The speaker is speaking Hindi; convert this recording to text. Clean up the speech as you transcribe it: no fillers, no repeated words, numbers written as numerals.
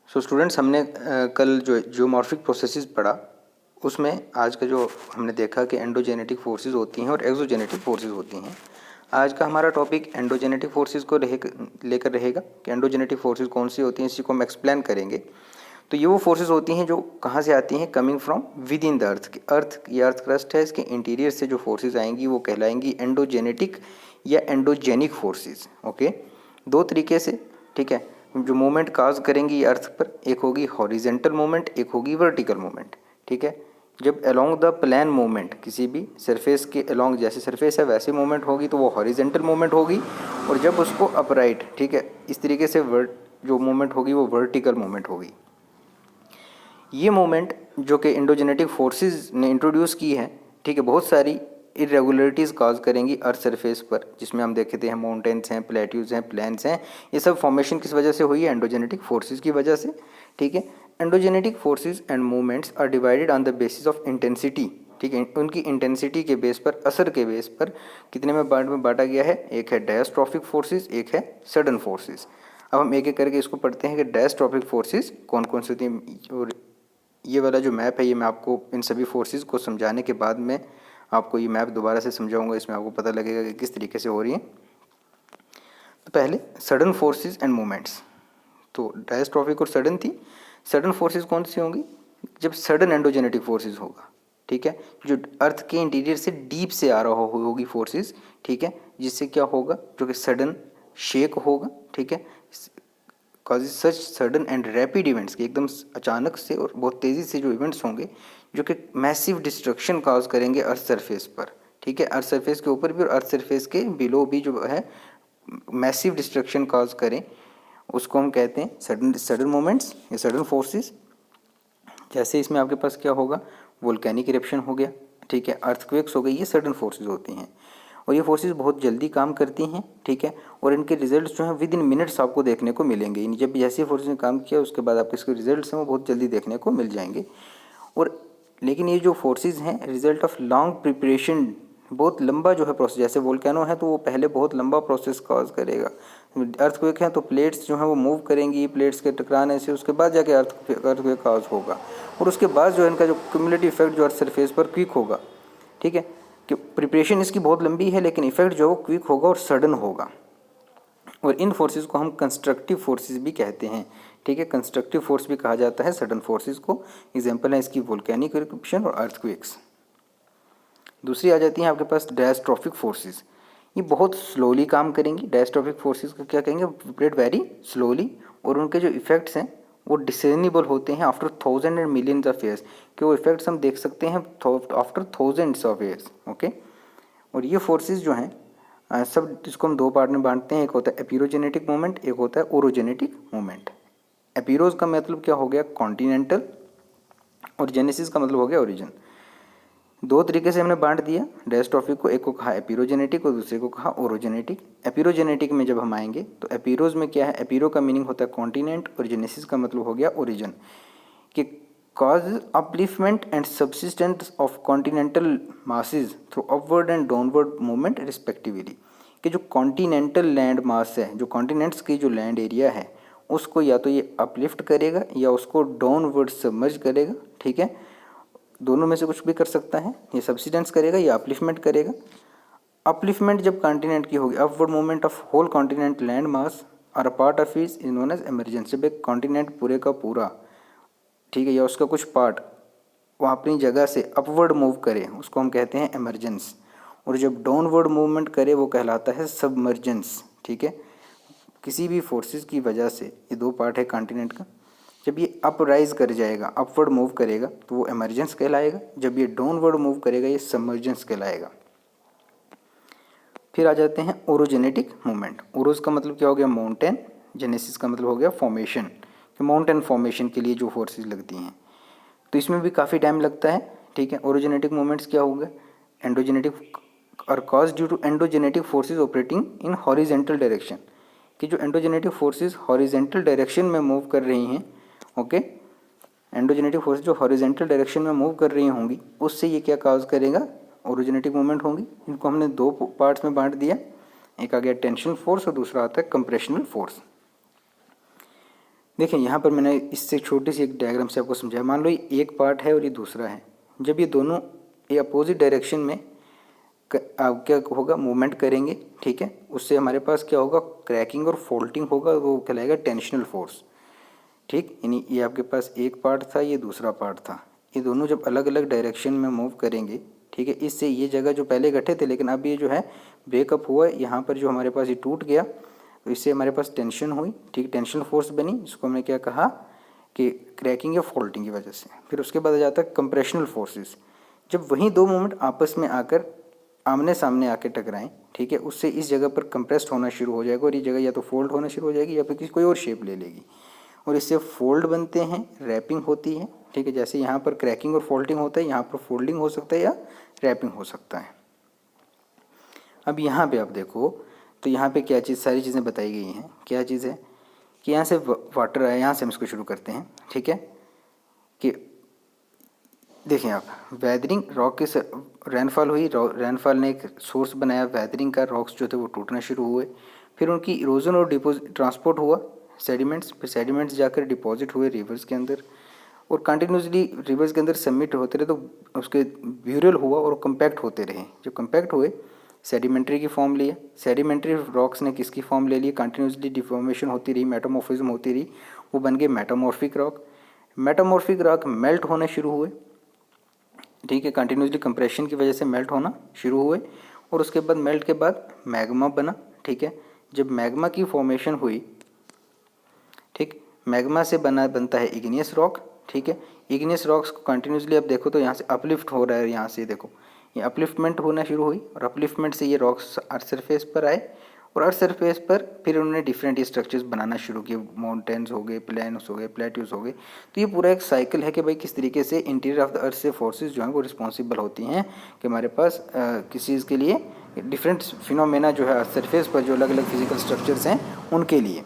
सो स्टूडेंट्स, हमने कल जो जियोमॉर्फिक प्रोसेसेस पढ़ा, उसमें आज का जो हमने देखा कि एंडोजेनेटिक फोर्सेस होती हैं और एक्सोजेनेटिक फोर्सेस होती हैं। आज का हमारा टॉपिक एंडोजेनेटिक फोर्सेस को लेकर रहेगा कि एंडोजेनेटिक फोर्सेस कौन सी होती हैं, इसी को हम एक्सप्लेन करेंगे। तो ये वो फोर्सेस होती हैं जो कहाँ से आती हैं, coming from with in the earth. ये अर्थ क्रस्ट है, इसके इंटीरियर से जो फोर्सेस आएंगी वो कहलाएंगी एंडोजेनेटिक या एंडोजेनिक फोर्सेस। ओके, दो तरीके से, ठीक है, जो मूवमेंट काज करेंगी अर्थ पर, एक होगी हॉरिजेंटल मूवमेंट, एक होगी वर्टिकल मूवमेंट। ठीक है, जब अलोंग द प्लेन मूवमेंट किसी भी सरफेस के अलोंग, जैसे सरफेस है वैसी मूवमेंट होगी तो वो हॉरिजेंटल मूवमेंट होगी, और जब उसको अपराइट, ठीक है, इस तरीके से जो मूवमेंट होगी वो वर्टिकल मूवमेंट होगी। ये मूवमेंट जो कि इंडोजेनेटिक फोर्सेस ने इंट्रोड्यूस की है, ठीक है, बहुत सारी इरेगुलरिटीज़ काज करेंगी अर्थ सरफेस पर, जिसमें हम देखते हैं माउंटेन्स हैं, प्लेट्यूज हैं, प्लेन्स हैं। ये सब फॉर्मेशन किस वजह से हुई है? एंडोजेनेटिक फोर्सेस की वजह से। ठीक है, endogenetic forces and movements are divided on the basis of intensity. ठीक है, उनकी इंटेंसिटी के बेस पर, असर के बेस पर कितने में बांटा गया है? एक है डायस्ट्रॉफिक फोर्सेस, एक है सडन फोर्सेस। अब हम एक एक करके इसको पढ़ते हैं कि डायस्ट्रॉफिक फोर्सेस कौन कौन सी होती हैं। और ये वाला जो मैप है, ये मैं आपको इन सभी फोर्सेस को समझाने के बाद में आपको ये मैप दोबारा से समझाऊंगा, इसमें आपको पता लगेगा कि किस तरीके से हो रही है। तो पहले सडन फोर्सेस एंड मूवमेंट्स, तो डायस्ट्रॉफिक और सडन थी। सडन फोर्सेस कौन सी होंगी? जब सडन एंडोजेनेटिक फोर्सेस होगा, ठीक है, जो अर्थ के इंटीरियर से डीप से आ रहा होगी फोर्सेस, ठीक है, जिससे क्या होगा, जो कि सडन शेक होगा, ठीक है, causes such sudden and rapid events, के एकदम अचानक से और बहुत तेज़ी से जो इवेंट्स होंगे जो कि मैसिव डिस्ट्रक्शन काज करेंगे अर्थ सरफेस पर। ठीक है, अर्थ सरफेस के ऊपर भी और अर्थ सरफेस के बिलो भी जो है मैसिव डिस्ट्रक्शन काज करें, उसको हम कहते हैं सडन मोमेंट्स या सडन फोर्सेस। जैसे इसमें आपके पास क्या होगा, वोल्केनिक इरप्शन हो गया, ठीक है, अर्थक्वेक्स हो गई, ये सडन फोर्सेस होती हैं और ये फोर्सेस बहुत जल्दी काम करती हैं। ठीक है, और इनके रिजल्ट्स जो हैं विद इन मिनट्स आपको देखने को मिलेंगे। जब जैसे फोर्सेस ने काम किया उसके बाद आपके इसके रिजल्ट्स हैं वो बहुत जल्दी देखने को मिल जाएंगे। और लेकिन ये जो फोर्सेस हैं रिजल्ट ऑफ लॉन्ग प्रिपरेशन, बहुत लंबा जो है प्रोसेस, जैसे वोल्केनो है तो वो पहले बहुत लंबा प्रोसेस कॉज करेगा। अर्थक्वेक है तो प्लेट्स जो हैं वो मूव करेंगी, प्लेट्स के टकराने से उसके बाद जाके अर्थक्वेक कॉज होगा, और उसके बाद जो है इनका जो क्यूमुलेटिव इफेक्ट जो अर्थ सरफेस पर क्विक होगा। ठीक है, कि प्रिपरेशन इसकी बहुत लंबी है लेकिन इफेक्ट जो है वो क्विक होगा और सडन होगा। और इन फोर्सेस को हम कंस्ट्रक्टिव फोर्सेस भी कहते हैं। ठीक है, कंस्ट्रक्टिव फोर्स भी कहा जाता है सडन फोर्सेस को। एग्जांपल है इसकी वोल्केनिक इरप्शन और अर्थक्वेक्स। दूसरी आ जाती हैं आपके पास डायस्ट्रॉफिक फोर्सेस। ये बहुत स्लोली काम करेंगी। डायस्ट्रॉफिक फोर्सेस को क्या कहेंगे? ऑपरेट वेरी स्लोली, और उनके जो इफेक्ट्स हैं वो डिसेनिबल होते हैं after thousand and millions of years, कि वो इफेक्ट्स हम देख सकते हैं after thousands of years. Okay, और ये फोर्सेस जो हैं सब, इसको हम दो पार्ट में बांटते हैं, एक होता है एपिरोजेनेटिक मूवमेंट, एक होता है ओरोजेनेटिक मूवमेंट। एपिरोज का मतलब क्या हो गया? कॉन्टिनेंटल, और जेनेसिस का मतलब हो गया ओरिजिन। दो तरीके से हमने बांट दिया डायस्ट्रॉफिक को, एक को कहा एपिरोजेनेटिक और दूसरे को कहा ओरोजेनेटिक। एपिरोजेनेटिक में जब हम आएंगे तो एपिरोज में क्या है? एपिरो का मीनिंग होता है कॉन्टिनेंट और जेनेसिस का मतलब हो गया ओरिजिन, कि cause upliftment and subsidence of continental masses through upward and downward movement respectively। कि जो कॉन्टिनेंटल लैंड मास है, जो कॉन्टिनेंट्स की जो लैंड एरिया है, उसको या तो ये अपलिफ्ट करेगा या उसको डाउनवर्ड सबमर्ज करेगा। ठीक है, दोनों में से कुछ भी कर सकता है, ये सब्सिडेंस करेगा या अपलिफ्टमेंट करेगा। अपलिफ्टमेंट जब कॉन्टिनेंट की होगी, upward movement of whole continent land mass और a part of is known as emergence. जब एक कॉन्टिनेंट पूरे का पूरा, ठीक है, या उसका कुछ पार्ट वहाँ अपनी जगह से अपवर्ड मूव करे, उसको हम कहते हैं इमरजेंस, और जब डाउनवर्ड मूवमेंट करे वो कहलाता है सबमर्जेंस। ठीक है, किसी भी फोर्सेस की वजह से, ये दो पार्ट है कॉन्टिनेंट का, जब ये अप राइज कर जाएगा, अपवर्ड मूव करेगा तो वो इमरजेंस कहलाएगा, जब ये डाउनवर्ड मूव करेगा ये सबमर्जेंस कहलाएगा। फिर आ जाते हैं ओरोजेनेटिक मूवमेंट। ओरोज का मतलब क्या हो गया? माउंटेन, जेनेसिस का मतलब हो गया फॉर्मेशन, कि माउंटेन फॉर्मेशन के लिए जो फोर्सेस लगती हैं, तो इसमें भी काफ़ी टाइम लगता है। ठीक है, ओरोजेनेटिक मूवमेंट्स क्या हो गए? एंडोजेनेटिक और cause due to endogenetic forces operating in horizontal direction, कि जो एंडोजेनेटिक फोर्सेस हॉरिजेंटल डायरेक्शन में मूव कर रही हैं। ओके, एंडोजेनेटिक फोर्सेस जो हॉरिजेंटल डायरेक्शन में मूव कर रही होंगी, उससे ये क्या कॉज करेगा? ओरोजेनेटिक मूवमेंट होंगी। इनको हमने दो पार्ट्स में बांट दिया, एक आ गया टेंशनल फोर्स और दूसरा आता है कंप्रेशनल फोर्स। देखिए यहाँ पर मैंने इससे छोटी सी एक डायग्राम से आपको समझाया। मान लो ये एक पार्ट है और ये दूसरा है। जब ये दोनों ये अपोजिट डायरेक्शन में आप क्या होगा, मूवमेंट करेंगे, ठीक है, उससे हमारे पास क्या होगा, क्रैकिंग और फोल्डिंग होगा, वो कहलाएगा टेंशनल फोर्स। ठीक, यानी ये आपके पास एक पार्ट था, ये दूसरा पार्ट था, ये दोनों जब अलग अलग डायरेक्शन में मूव करेंगे, ठीक है, इससे ये जगह जो पहले इकट्ठे थे लेकिन अब ये जो है ब्रेकअप हुआ, यहाँ पर जो हमारे पास ये टूट गया, तो इससे हमारे पास टेंशन हुई, ठीक, टेंशन फोर्स बनी, इसको हमने क्या कहा कि क्रैकिंग या फोल्डिंग की वजह से। फिर उसके बाद आ जाता है कंप्रेशनल फोर्सेस। जब वही दो मोमेंट आपस में आकर आमने सामने आके टकराएं, ठीक है, उससे इस जगह पर कंप्रेस्ड होना शुरू हो जाएगा और ये जगह या तो फोल्ड होना शुरू हो जाएगी या फिर किसी कोई और शेप ले लेगी और इससे फोल्ड बनते हैं, रैपिंग होती है, ठीक है। जैसे यहाँ पर क्रैकिंग और फोल्डिंग होता है, यहाँ पर फोल्डिंग हो सकता है या रैपिंग हो सकता है। अब यहाँ पे आप देखो तो यहाँ पे क्या चीज़, सारी चीज़ें बताई गई हैं। क्या चीज़ है कि यहाँ से वाटर आया, यहाँ से हम इसको शुरू करते हैं, ठीक है, कि देखें आप, वेदरिंग रॉक की रेनफॉल हुई, रेनफॉल ने एक सोर्स बनाया वेदरिंग का, रॉक्स जो थे वो टूटना शुरू हुए, फिर उनकी इरोजन और ट्रांसपोर्ट हुआ सेडिमेंट्स, फिर सेडिमेंट्स जाकर डिपॉजिट हुए रिवर्स के अंदर और कंटिन्यूसली रिवर्स के अंदर सबमिट होते रहे, तो उसके ब्यूरल हुआ और कंपैक्ट होते रहे। जब कंपैक्ट हुए सेडिमेंट्री की फॉर्म लिए, सेडिमेंट्री रॉक्स ने किसकी फॉर्म ले ली, कंटिन्यूसली डिफॉर्मेशन होती रही, मेटामॉर्फिज्म होती रही, वो बन गए metamorphic rock. Metamorphic rock melt होने शुरू हुए, ठीक है, कंटिन्यूसली कंप्रेशन की वजह से मेल्ट होना शुरू हुए और उसके बाद मेल्ट के बाद मैग्मा बना, ठीक है। जब मैग्मा की फॉर्मेशन हुई, ठीक, मैग्मा से बनता है इग्नियस रॉक, ठीक है। इग्नियस रॉक्स को कंटिन्यूसली अब देखो तो यहाँ से अपलिफ्ट हो रहा है, यहाँ से देखो ये अपलिफ्टमेंट होना शुरू हुई और अपलिफ्टमेंट से ये रॉक्स अर्थ सरफेस पर आए और अर्थ सरफेस पर फिर उन्होंने डिफरेंट स्ट्रक्चर्स बनाना शुरू किए, माउंटेन्स हो गए, प्लेन्स हो गए, प्लेट्यूज हो गए। तो ये पूरा एक साइकिल है कि भाई किस तरीके से इंटीरियर ऑफ द अर्थ से फोर्सेस जो हैं वो रिस्पॉन्सिबल होती हैं कि हमारे पास किसी चीज़ के लिए डिफरेंट फिनोमेना जो है अर्थ सरफेस पर जो अलग अलग फिजिकल स्ट्रक्चर्स हैं उनके लिए।